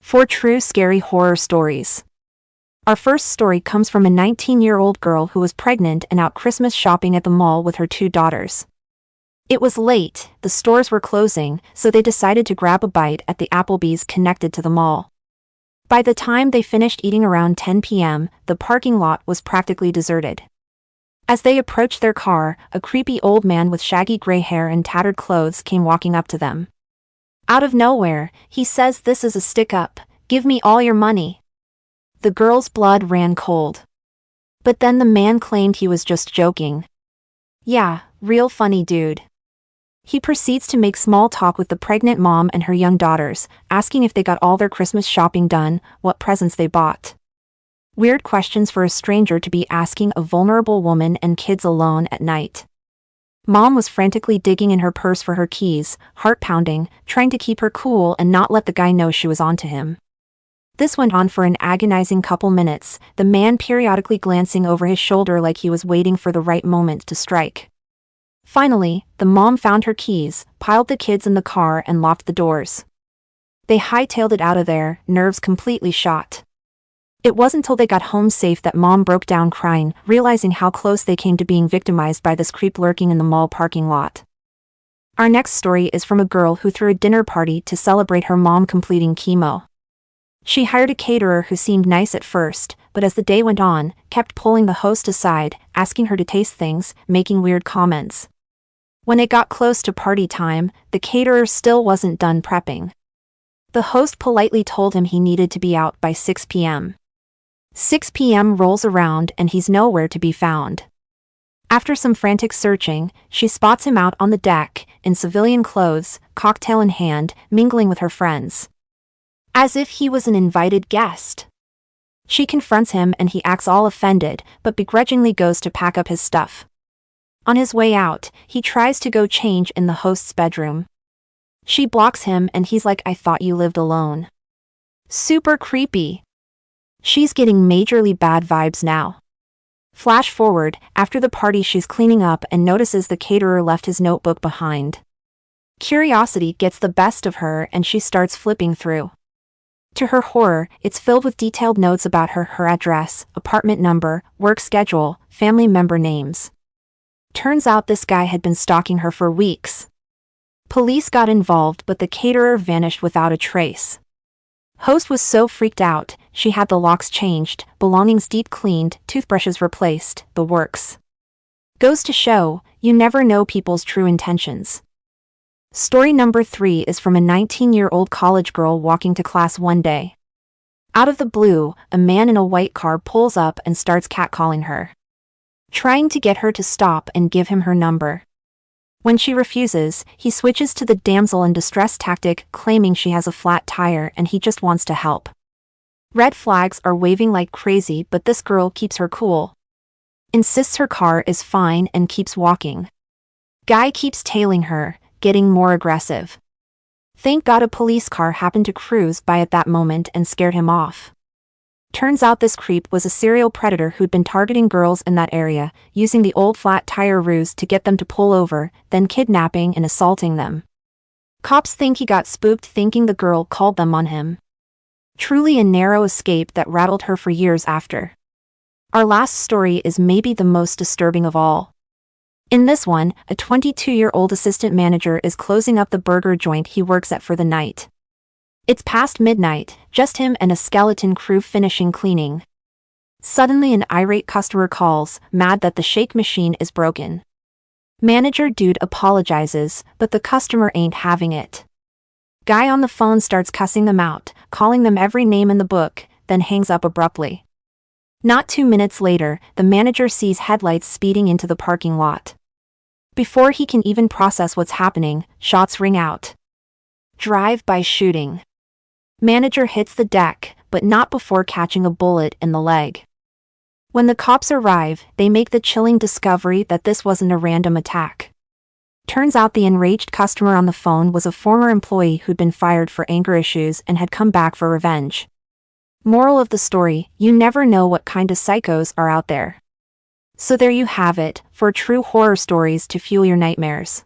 4 true scary horror stories. Our first story comes from a 19-year-old girl who was pregnant and out Christmas shopping at the mall with her 2 daughters. It was late, the stores were closing, so they decided to grab a bite at the Applebee's connected to the mall. By the time they finished eating around 10 p.m., the parking lot was practically deserted. As they approached their car, a creepy old man with shaggy gray hair and tattered clothes came walking up to them. Out of nowhere, he says, "This is a stick-up, give me all your money." The girl's blood ran cold. But then the man claimed he was just joking. "Yeah, real funny dude." He proceeds to make small talk with the pregnant mom and her young daughters, asking if they got all their Christmas shopping done, what presents they bought. Weird questions for a stranger to be asking a vulnerable woman and kids alone at night. Mom was frantically digging in her purse for her keys, heart pounding, trying to keep her cool and not let the guy know she was onto him. This went on for an agonizing couple minutes, the man periodically glancing over his shoulder like he was waiting for the right moment to strike. Finally, the mom found her keys, piled the kids in the car and locked the doors. They hightailed it out of there, nerves completely shot. It wasn't until they got home safe that Mom broke down crying, realizing how close they came to being victimized by this creep lurking in the mall parking lot. Our next story is from a girl who threw a dinner party to celebrate her mom completing chemo. She hired a caterer who seemed nice at first, but as the day went on, kept pulling the host aside, asking her to taste things, making weird comments. When it got close to party time, the caterer still wasn't done prepping. The host politely told him he needed to be out by 6 p.m. 6 p.m. rolls around and he's nowhere to be found. After some frantic searching, she spots him out on the deck, in civilian clothes, cocktail in hand, mingling with her friends. As if he was an invited guest. She confronts him and he acts all offended, but begrudgingly goes to pack up his stuff. On his way out, he tries to go change in the host's bedroom. She blocks him and he's like, "I thought you lived alone." Super creepy. She's getting majorly bad vibes now. Flash forward, after the party she's cleaning up and notices the caterer left his notebook behind. Curiosity gets the best of her and she starts flipping through. To her horror, it's filled with detailed notes about her address, apartment number, work schedule, family member names. Turns out this guy had been stalking her for weeks. Police got involved but the caterer vanished without a trace. Host was so freaked out, she had the locks changed, belongings deep cleaned, toothbrushes replaced, the works. Goes to show, you never know people's true intentions. Story number 3 is from a 19-year-old college girl walking to class one day. Out of the blue, a man in a white car pulls up and starts catcalling her. Trying to get her to stop and give him her number. When she refuses, he switches to the damsel in distress tactic, claiming she has a flat tire and he just wants to help. Red flags are waving like crazy but this girl keeps her cool. Insists her car is fine and keeps walking. Guy keeps tailing her, getting more aggressive. Thank God a police car happened to cruise by at that moment and scared him off. Turns out this creep was a serial predator who'd been targeting girls in that area, using the old flat tire ruse to get them to pull over, then kidnapping and assaulting them. Cops think he got spooked thinking the girl called them on him. Truly a narrow escape that rattled her for years after. Our last story is maybe the most disturbing of all. In this one, a 22-year-old assistant manager is closing up the burger joint he works at for the night. It's past midnight, just him and a skeleton crew finishing cleaning. Suddenly an irate customer calls, mad that the shake machine is broken. Manager dude apologizes, but the customer ain't having it. Guy on the phone starts cussing them out, calling them every name in the book, then hangs up abruptly. Not 2 minutes later, the manager sees headlights speeding into the parking lot. Before he can even process what's happening, shots ring out. Drive-by shooting. Manager hits the deck, but not before catching a bullet in the leg. When the cops arrive, they make the chilling discovery that this wasn't a random attack. Turns out the enraged customer on the phone was a former employee who'd been fired for anger issues and had come back for revenge. Moral of the story, you never know what kind of psychos are out there. So there you have it, 4 true horror stories to fuel your nightmares.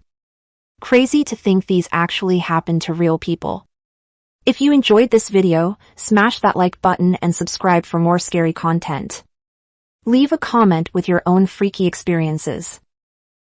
Crazy to think these actually happen to real people. If you enjoyed this video, smash that like button and subscribe for more scary content. Leave a comment with your own freaky experiences.